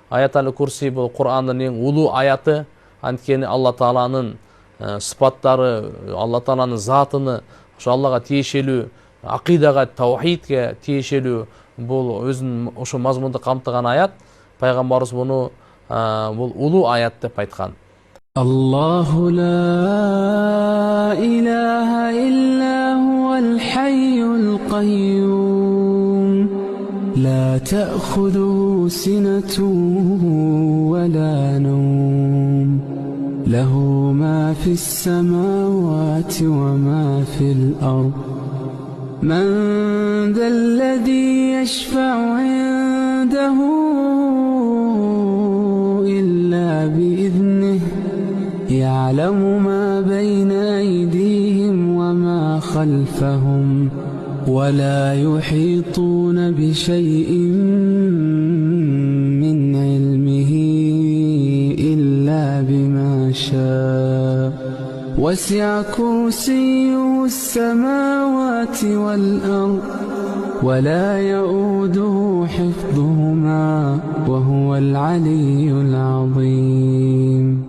Аятал Курси бул Кур'андын эң улуу аяты. Анткени Алла Тааланын сыпаттары, Алла Тааланын затыны, ошо Аллага тиешелүү, акыйдага, таухидке тиешелүү бул өзүнүн ошо мазмунду камтыган аят. Пайгамбарыбыз буну бул улуу аят деп айткан. Аллаху ла илаха илля хувал хайюл кайюм ла та'худуху синатун ва ла наум лаху ма фис самавати ва ма фил ард من ذا الذي يشفع عنده إلا بإذنه يعلم ما بين أيديهم وما خلفهم ولا يحيطون بشيء من علمه إلا بما شاء وسع كرسيه السماوات والأرض ولا يؤوده حفظهما وهو العلي العظيم.